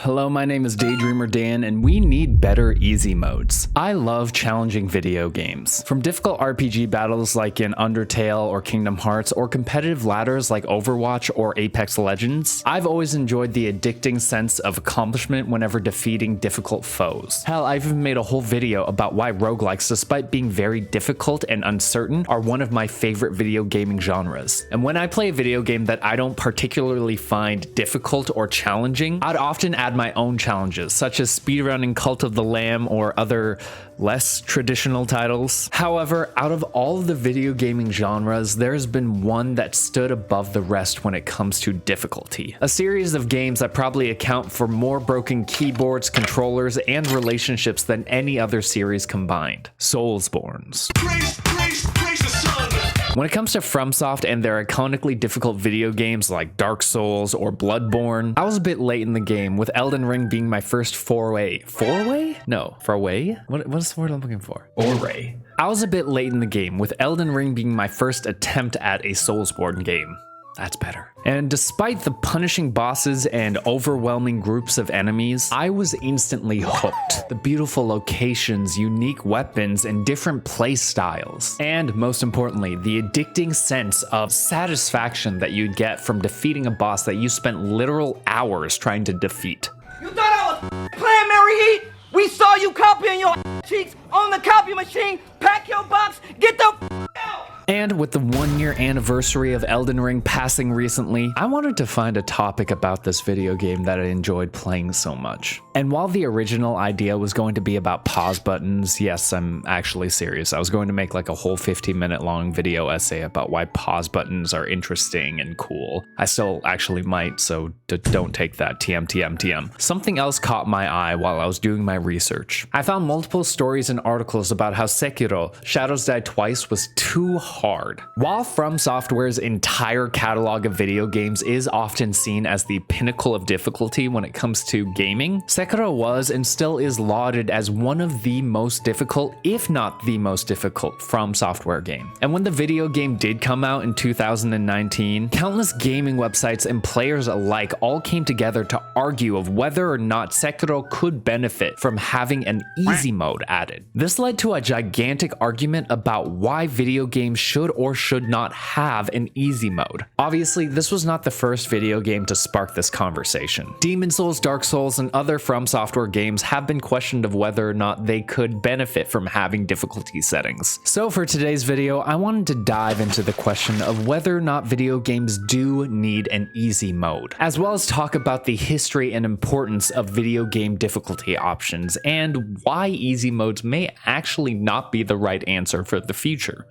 Hello, my name is Daydreamer Dan, and we need better easy modes. I love challenging video games. From difficult RPG battles like in Undertale or Kingdom Hearts, or competitive ladders like Overwatch or Apex Legends, I've always enjoyed the addicting sense of accomplishment whenever defeating difficult foes. Hell, I've even made a whole video about why roguelikes, despite being very difficult and uncertain, are one of my favorite video gaming genres. And when I play a video game that I don't particularly find difficult or challenging, I'd often add my own challenges, such as speedrunning Cult of the Lamb or other less traditional titles. However, out of all of the video gaming genres, there's been one that stood above the rest when it comes to difficulty. A series of games that probably account for more broken keyboards, controllers, and relationships than any other series combined. Soulsbornes. Praise the sun! When it comes to FromSoft and their iconically difficult video games like Dark Souls or Bloodborne, I was a bit late in the game, with Elden Ring being my first foray. Foray? No, foray? What's the word I'm looking for? Foray. I was a bit late in the game, with Elden Ring being my first attempt at a Soulsborne game. That's better. And despite the punishing bosses and overwhelming groups of enemies, I was instantly hooked. The beautiful locations, unique weapons, and different play styles. And most importantly, the addicting sense of satisfaction that you'd get from defeating a boss that you spent literal hours trying to defeat. You thought I was playing Mary Heat? We saw you copying your cheeks on the copy machine. Pack your box, get the out! And with the 1-year anniversary of Elden Ring passing recently, I wanted to find a topic about this video game that I enjoyed playing so much. And while the original idea was going to be about pause buttons, yes, I'm actually serious. I was going to make like a whole 15-minute long video essay about why pause buttons are interesting and cool. I still actually might, so don't take that. TM. Something else caught my eye while I was doing my research. I found multiple stories and articles about how Sekiro: Shadows Die Twice was too hard. While From Software's entire catalog of video games is often seen as the pinnacle of difficulty when it comes to gaming, Sekiro was and still is lauded as one of the most difficult, if not the most difficult, From Software game. And when the video game did come out in 2019, countless gaming websites and players alike all came together to argue of whether or not Sekiro could benefit from having an easy mode added. This led to a gigantic argument about why video games should or should not have an easy mode. Obviously, this was not the first video game to spark this conversation. Demon's Souls, Dark Souls, and other From Software games have been questioned of whether or not they could benefit from having difficulty settings. So for today's video, I wanted to dive into the question of whether or not video games do need an easy mode, as well as talk about the history and importance of video game difficulty options and why easy modes may actually not be the right answer for the future.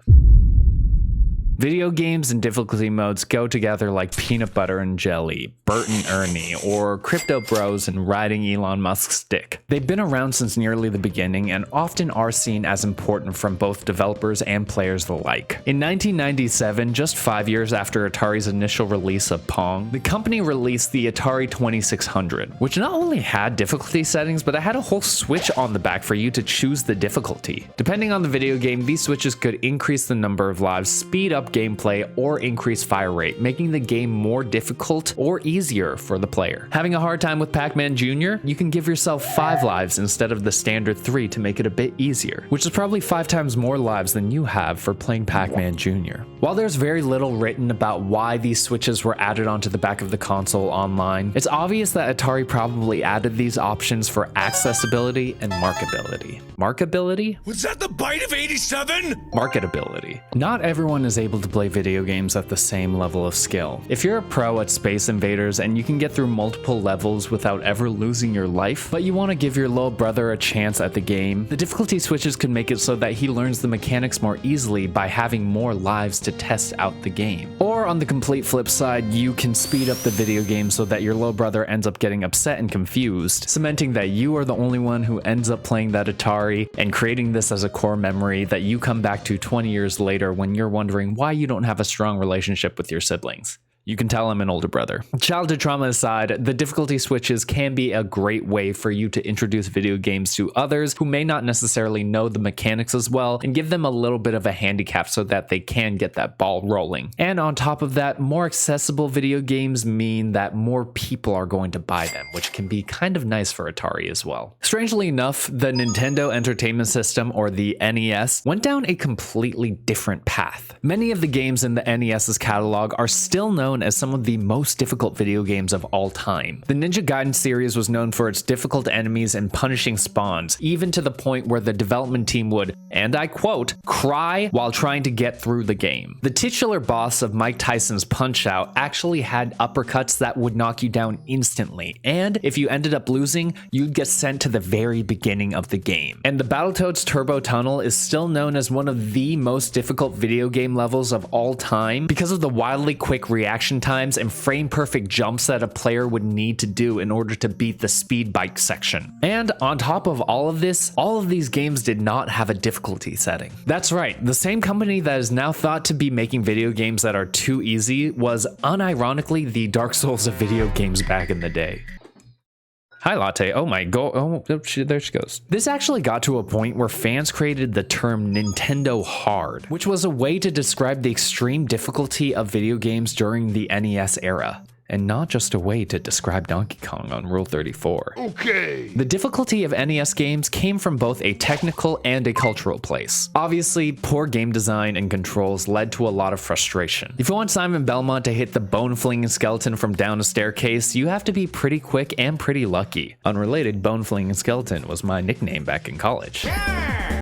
Video games and difficulty modes go together like peanut butter and jelly, Bert and Ernie, or Crypto Bros and riding Elon Musk's dick. They've been around since nearly the beginning and often are seen as important from both developers and players alike. In 1997, just 5 years after Atari's initial release of Pong, the company released the Atari 2600, which not only had difficulty settings, but it had a whole switch on the back for you to choose the difficulty. Depending on the video game, these switches could increase the number of lives, speed up gameplay, or increase fire rate, making the game more difficult or easier for the player. Having a hard time with Pac-Man Jr., you can give yourself 5 lives instead of the standard 3 to make it a bit easier, which is probably 5 times more lives than you have for playing Pac-Man Jr. While there's very little written about why these switches were added onto the back of the console online, it's obvious that Atari probably added these options for accessibility and marketability. Marketability? Was that the bite of 87? Marketability. Not everyone is able to play video games at the same level of skill. If you're a pro at Space Invaders and you can get through multiple levels without ever losing your life, but you want to give your little brother a chance at the game, the difficulty switches can make it so that he learns the mechanics more easily by having more lives to test out the game. Or on the complete flip side, you can speed up the video game so that your little brother ends up getting upset and confused, cementing that you are the only one who ends up playing that Atari and creating this as a core memory that you come back to 20 years later when you're wondering why you don't have a strong relationship with your siblings. You can tell I'm an older brother. Childhood trauma aside, the difficulty switches can be a great way for you to introduce video games to others who may not necessarily know the mechanics as well and give them a little bit of a handicap so that they can get that ball rolling. And on top of that, more accessible video games mean that more people are going to buy them, which can be kind of nice for Atari as well. Strangely enough, the Nintendo Entertainment System, or the NES, went down a completely different path. Many of the games in the NES's catalog are still known as some of the most difficult video games of all time. The Ninja Gaiden series was known for its difficult enemies and punishing spawns, even to the point where the development team would, and I quote, cry while trying to get through the game. The titular boss of Mike Tyson's Punch-Out actually had uppercuts that would knock you down instantly, and if you ended up losing, you'd get sent to the very beginning of the game. And the Battletoads Turbo Tunnel is still known as one of the most difficult video game levels of all time because of the wildly quick reaction times and frame perfect jumps that a player would need to do in order to beat the speed bike section. And on top of all of this, all of these games did not have a difficulty setting. That's right, the same company that is now thought to be making video games that are too easy was unironically the Dark Souls of video games back in the day. Hi, Latte. Oh my god. Oh, there she goes. This actually got to a point where fans created the term Nintendo Hard, which was a way to describe the extreme difficulty of video games during the NES era. And not just a way to describe Donkey Kong on Rule 34. Okay. The difficulty of NES games came from both a technical and a cultural place. Obviously, poor game design and controls led to a lot of frustration. If you want Simon Belmont to hit the bone-flinging skeleton from down a staircase, you have to be pretty quick and pretty lucky. Unrelated, bone-flinging skeleton was my nickname back in college.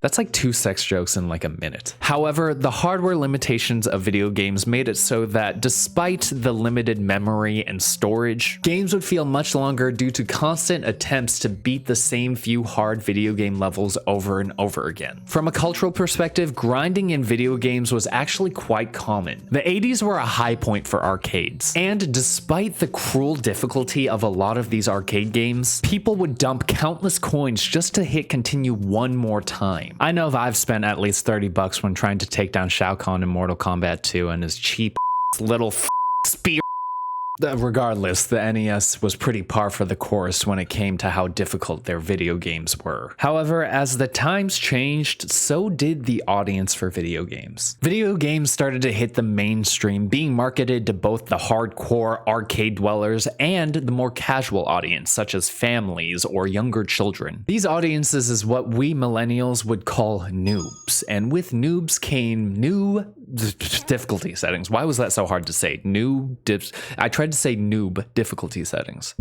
That's like 2 sex jokes in like a minute. However, the hardware limitations of video games made it so that despite the limited memory and storage, games would feel much longer due to constant attempts to beat the same few hard video game levels over and over again. From a cultural perspective, grinding in video games was actually quite common. The 80s were a high point for arcades, and despite the cruel difficulty of a lot of these arcade games, people would dump countless coins just to hit continue one more time. I know I've spent at least $30 when trying to take down Shao Kahn in Mortal Kombat 2 and his cheap little spear. Regardless, the NES was pretty par for the course when it came to how difficult their video games were. However, as the times changed, so did the audience for video games. Video games started to hit the mainstream, being marketed to both the hardcore arcade dwellers and the more casual audience, such as families or younger children. These audiences is what we millennials would call noobs, and with noobs came new difficulty settings. Why was that so hard to say? I tried to say noob difficulty settings.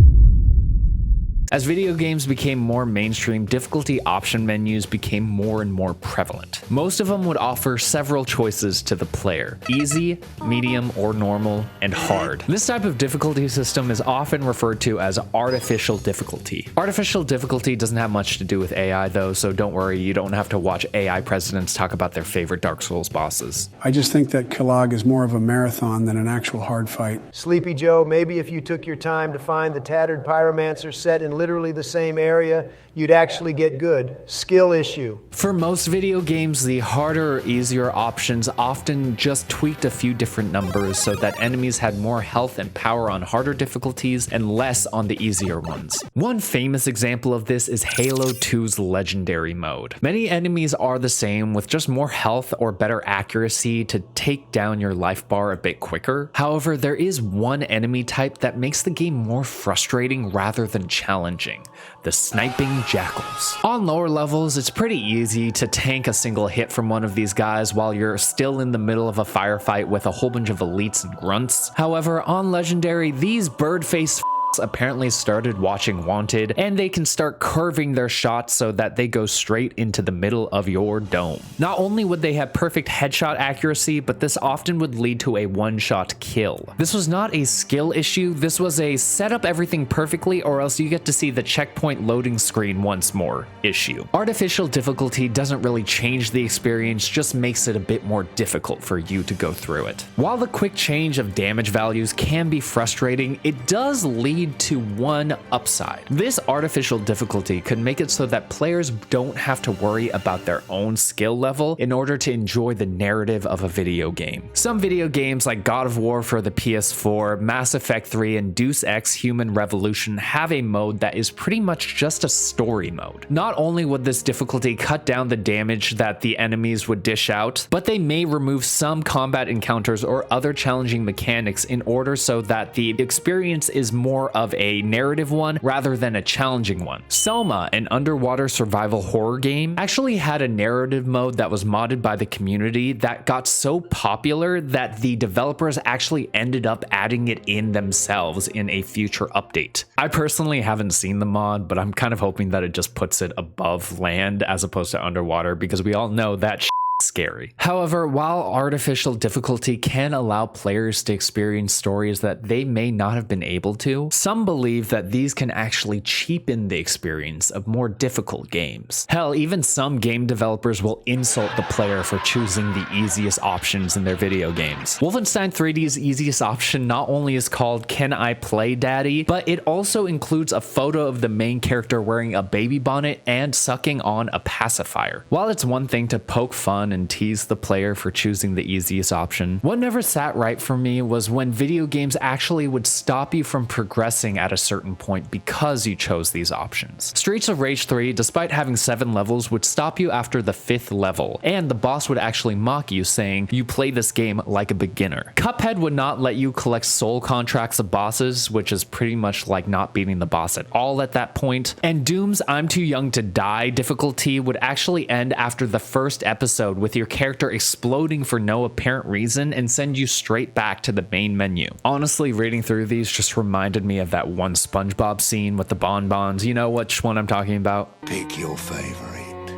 As video games became more mainstream, difficulty option menus became more and more prevalent. Most of them would offer several choices to the player: easy, medium or normal, and hard. This type of difficulty system is often referred to as artificial difficulty. Artificial difficulty doesn't have much to do with AI though, so don't worry, you don't have to watch AI presidents talk about their favorite Dark Souls bosses. I just think that Killag is more of a marathon than an actual hard fight. Sleepy Joe, maybe if you took your time to find the tattered pyromancer set in literally the same area, you'd actually get good. Skill issue. For most video games, the harder or easier options often just tweaked a few different numbers so that enemies had more health and power on harder difficulties and less on the easier ones. One famous example of this is Halo 2's Legendary mode. Many enemies are the same, with just more health or better accuracy to take down your life bar a bit quicker. However, there is one enemy type that makes the game more frustrating rather than challenging: the sniping jackals. On lower levels, it's pretty easy to tank a single hit from one of these guys while you're still in the middle of a firefight with a whole bunch of elites and grunts. However, on Legendary, these bird-faced apparently started watching Wanted, and they can start curving their shots so that they go straight into the middle of your dome. Not only would they have perfect headshot accuracy, but this often would lead to a one-shot kill. This was not a skill issue, this was a set up everything perfectly or else you get to see the checkpoint loading screen once more issue. Artificial difficulty doesn't really change the experience, just makes it a bit more difficult for you to go through it. While the quick change of damage values can be frustrating, it does lead lead to one upside. This artificial difficulty could make it so that players don't have to worry about their own skill level in order to enjoy the narrative of a video game. Some video games like God of War for the PS4, Mass Effect 3, and Deus Ex Human Revolution have a mode that is pretty much just a story mode. Not only would this difficulty cut down the damage that the enemies would dish out, but they may remove some combat encounters or other challenging mechanics in order so that the experience is more of a narrative one rather than a challenging one. Soma, an underwater survival horror game, actually had a narrative mode that was modded by the community that got so popular that the developers actually ended up adding it in themselves in a future update. I personally haven't seen the mod, but I'm kind of hoping that it just puts it above land as opposed to underwater, because we all know that scary. However, while artificial difficulty can allow players to experience stories that they may not have been able to, some believe that these can actually cheapen the experience of more difficult games. Hell, even some game developers will insult the player for choosing the easiest options in their video games. Wolfenstein 3D's easiest option not only is called "Can I Play Daddy?", but it also includes a photo of the main character wearing a baby bonnet and sucking on a pacifier. While it's one thing to poke fun and tease the player for choosing the easiest option, what never sat right for me was when video games actually would stop you from progressing at a certain point because you chose these options. Streets of Rage 3, despite having 7 levels, would stop you after the 5th level, and the boss would actually mock you, saying you play this game like a beginner. Cuphead would not let you collect soul contracts of bosses, which is pretty much like not beating the boss at all at that point, and Doom's I'm Too Young to Die difficulty would actually end after the first episode with your character exploding for no apparent reason and send you straight back to the main menu. Honestly, reading through these just reminded me of that one SpongeBob scene with the bonbons. You know which one I'm talking about? Pick your favorite.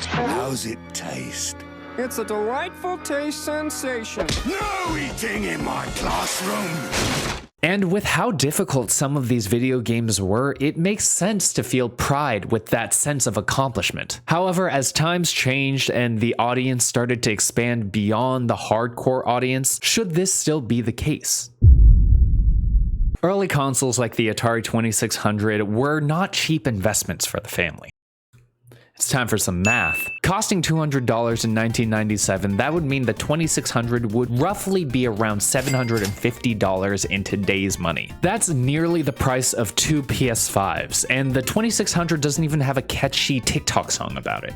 How's it taste? It's a delightful taste sensation. No eating in my classroom! And with how difficult some of these video games were, it makes sense to feel pride with that sense of accomplishment. However, as times changed and the audience started to expand beyond the hardcore audience, should this still be the case? Early consoles like the Atari 2600 were not cheap investments for the family. It's time for some math. Costing $200 in 1997, that would mean the 2600 would roughly be around $750 in today's money. That's nearly the price of 2 PS5s, and the 2600 doesn't even have a catchy TikTok song about it.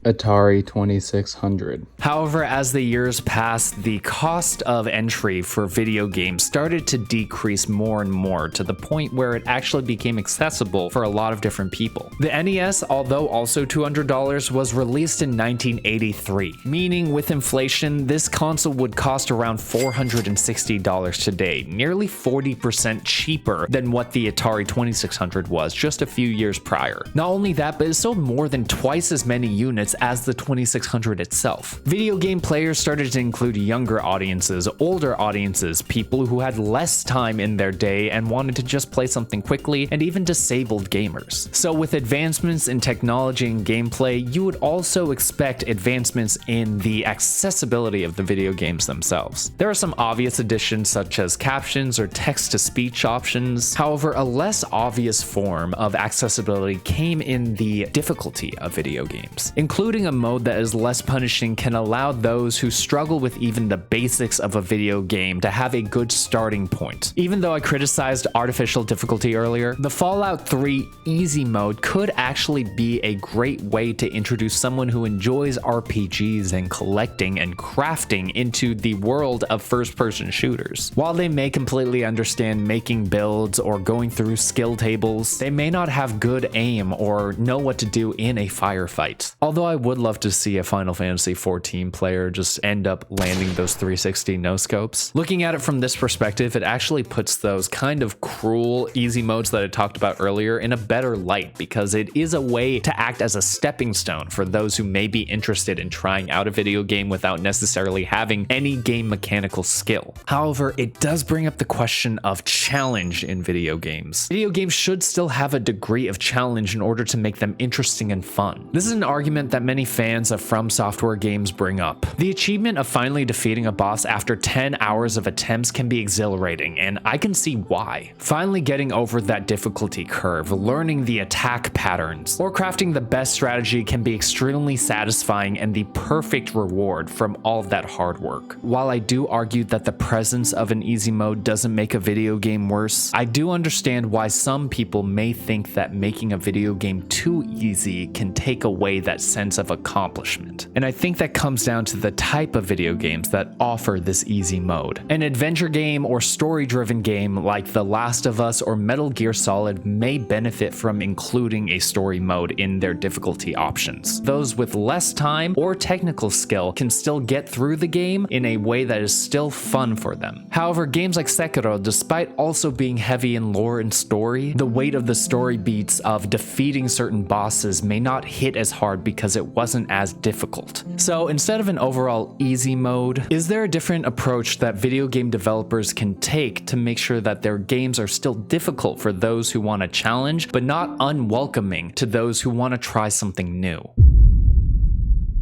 Atari 2600. However, as the years passed, the cost of entry for video games started to decrease more and more to the point where it actually became accessible for a lot of different people. The NES, although also $200, was released in 1983, meaning with inflation, this console would cost around $460 today, nearly 40% cheaper than what the Atari 2600 was just a few years prior. Not only that, but it sold more than twice as many units as the 2600 itself. Video game players started to include younger audiences, older audiences, people who had less time in their day and wanted to just play something quickly, and even disabled gamers. So with advancements in technology and gameplay, you would also expect advancements in the accessibility of the video games themselves. There are some obvious additions such as captions or text-to-speech options. However, a less obvious form of accessibility came in the difficulty of video games. Including a mode that is less punishing can allow those who struggle with even the basics of a video game to have a good starting point. Even though I criticized artificial difficulty earlier, the Fallout 3 easy mode could actually be a great way to introduce someone who enjoys RPGs and collecting and crafting into the world of first-person shooters. While they may completely understand making builds or going through skill tables, they may not have good aim or know what to do in a firefight. Although I would love to see a Final Fantasy XIV player just end up landing those 360 no-scopes. Looking at it from this perspective, it actually puts those kind of cruel easy modes that I talked about earlier in a better light, because it is a way to act as a stepping stone stone for those who may be interested in trying out a video game without necessarily having any game mechanical skill. However, it does bring up the question of challenge in video games. Video games should still have a degree of challenge in order to make them interesting and fun. This is an argument that many fans of From Software games bring up. The achievement of finally defeating a boss after 10 hours of attempts can be exhilarating, and I can see why. Finally getting over that difficulty curve, learning the attack patterns, or crafting the best strategy can be extremely satisfying and the perfect reward from all of that hard work. While I do argue that the presence of an easy mode doesn't make a video game worse, I do understand why some people may think that making a video game too easy can take away that sense of accomplishment. And I think that comes down to the type of video games that offer this easy mode. An adventure game or story-driven game like The Last of Us or Metal Gear Solid may benefit from including a story mode in their difficulty options. Those with less time or technical skill can still get through the game in a way that is still fun for them. However, games like Sekiro, despite also being heavy in lore and story, the weight of the story beats of defeating certain bosses may not hit as hard because it wasn't as difficult. So instead of an overall easy mode, is there a different approach that video game developers can take to make sure that their games are still difficult for those who want a challenge, but not unwelcoming to those who want to try something new?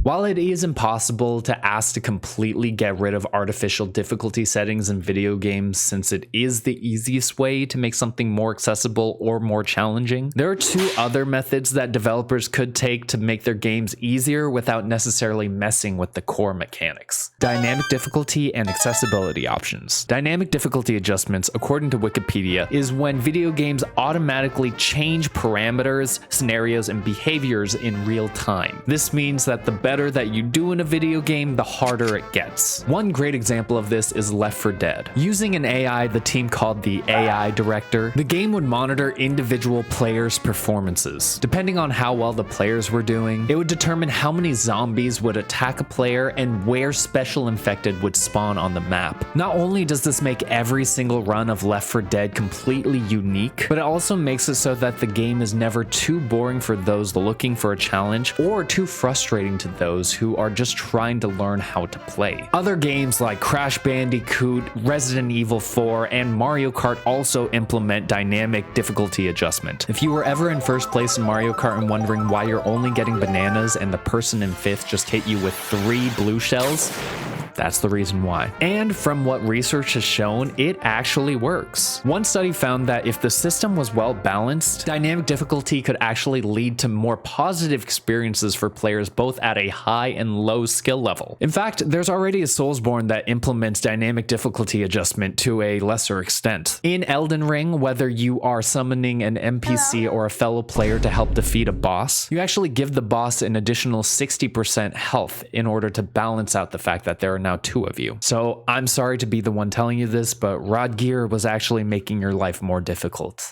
While it is impossible to ask to completely get rid of artificial difficulty settings in video games since it is the easiest way to make something more accessible or more challenging, there are two other methods that developers could take to make their games easier without necessarily messing with the core mechanics: dynamic difficulty and accessibility options. Dynamic difficulty adjustments, according to Wikipedia, is when video games automatically change parameters, scenarios, and behaviors in real time. This means that the better that you do in a video game, the harder it gets. One great example of this is Left 4 Dead. Using an AI the team called the AI Director, the game would monitor individual players' performances. Depending on how well the players were doing, it would determine how many zombies would attack a player and where special infected would spawn on the map. Not only does this make every single run of Left 4 Dead completely unique, but it also makes it so that the game is never too boring for those looking for a challenge or too frustrating to those who are just trying to learn how to play. Other games like Crash Bandicoot, Resident Evil 4, and Mario Kart also implement dynamic difficulty adjustment. If you were ever in first place in Mario Kart and wondering why you're only getting bananas and the person in fifth just hit you with 3 blue shells, that's the reason why. And from what research has shown, it actually works. One study found that if the system was well balanced, dynamic difficulty could actually lead to more positive experiences for players both at a high and low skill level. In fact, there's already a Soulsborne that implements dynamic difficulty adjustment to a lesser extent. In Elden Ring, whether you are summoning an NPC or a fellow player to help defeat a boss, you actually give the boss an additional 60% health in order to balance out the fact that there are now 2 of you. So I'm sorry to be the one telling you this, but Rod Gear was actually making your life more difficult.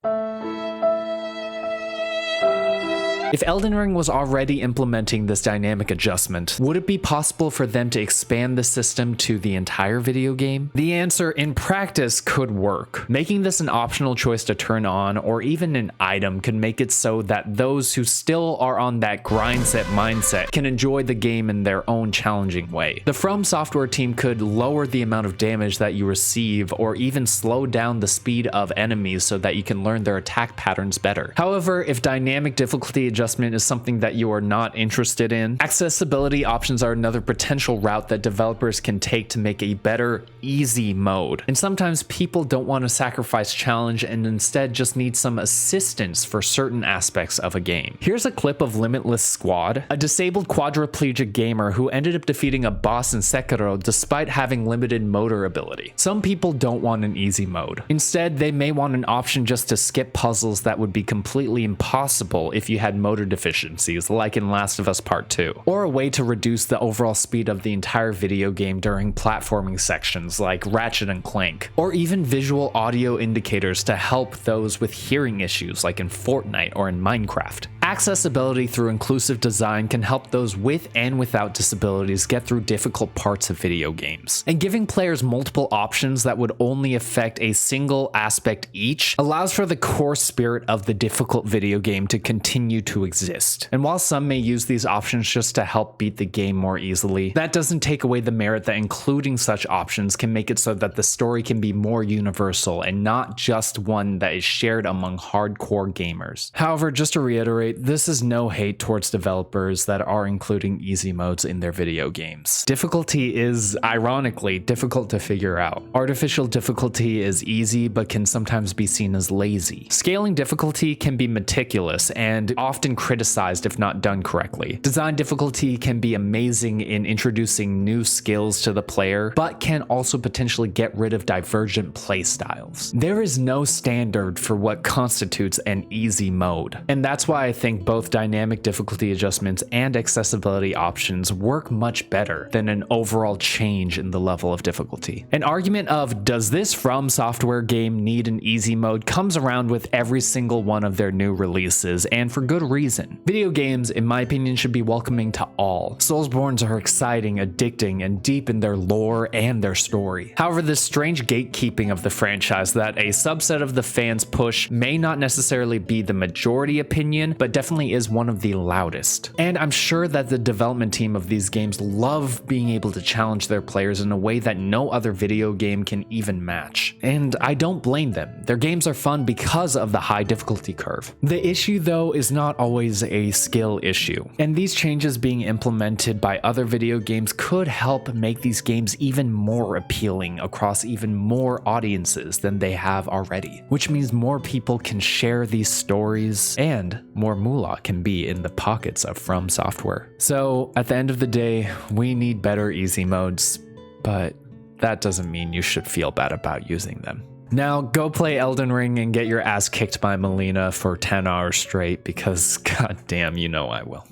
If Elden Ring was already implementing this dynamic adjustment, would it be possible for them to expand the system to the entire video game? The answer, in practice, could work. Making this an optional choice to turn on, or even an item, could make it so that those who still are on that grind set mindset can enjoy the game in their own challenging way. The From Software team could lower the amount of damage that you receive, or even slow down the speed of enemies so that you can learn their attack patterns better. However, if dynamic difficulty adjustment is something that you are not interested in, accessibility options are another potential route that developers can take to make a better easy mode. And sometimes people don't want to sacrifice challenge and instead just need some assistance for certain aspects of a game. Here's a clip of Limitless Squad, a disabled quadriplegic gamer who ended up defeating a boss in Sekiro despite having limited motor ability. Some people don't want an easy mode. Instead, they may want an option just to skip puzzles that would be completely impossible if you had motor deficiencies, like in Last of Us Part 2, or a way to reduce the overall speed of the entire video game during platforming sections like Ratchet and Clank, or even visual audio indicators to help those with hearing issues like in Fortnite or in Minecraft. Accessibility through inclusive design can help those with and without disabilities get through difficult parts of video games. And giving players multiple options that would only affect a single aspect each allows for the core spirit of the difficult video game to continue to exist. And while some may use these options just to help beat the game more easily, that doesn't take away the merit that including such options can make it so that the story can be more universal and not just one that is shared among hardcore gamers. However, just to reiterate, this is no hate towards developers that are including easy modes in their video games. Difficulty is, ironically, difficult to figure out. Artificial difficulty is easy but can sometimes be seen as lazy. Scaling difficulty can be meticulous and often criticized if not done correctly. Design difficulty can be amazing in introducing new skills to the player, but can also potentially get rid of divergent playstyles. There is no standard for what constitutes an easy mode, and that's why I think both dynamic difficulty adjustments and accessibility options work much better than an overall change in the level of difficulty. An argument of does this From Software game need an easy mode comes around with every single one of their new releases, and for good reason. Video games, in my opinion, should be welcoming to all. Soulsbornes are exciting, addicting, and deep in their lore and their story. However, this strange gatekeeping of the franchise that a subset of the fans push may not necessarily be the majority opinion, but definitely is one of the loudest. And I'm sure that the development team of these games love being able to challenge their players in a way that no other video game can even match. And I don't blame them. Their games are fun because of the high difficulty curve. The issue though is not always a skill issue, and these changes being implemented by other video games could help make these games even more appealing across even more audiences than they have already, which means more people can share these stories and more moolah can be in the pockets of From Software. So at the end of the day, we need better easy modes, but that doesn't mean you should feel bad about using them. Now go play Elden Ring and get your ass kicked by Melina for 10 hours straight, because goddamn, you know I will.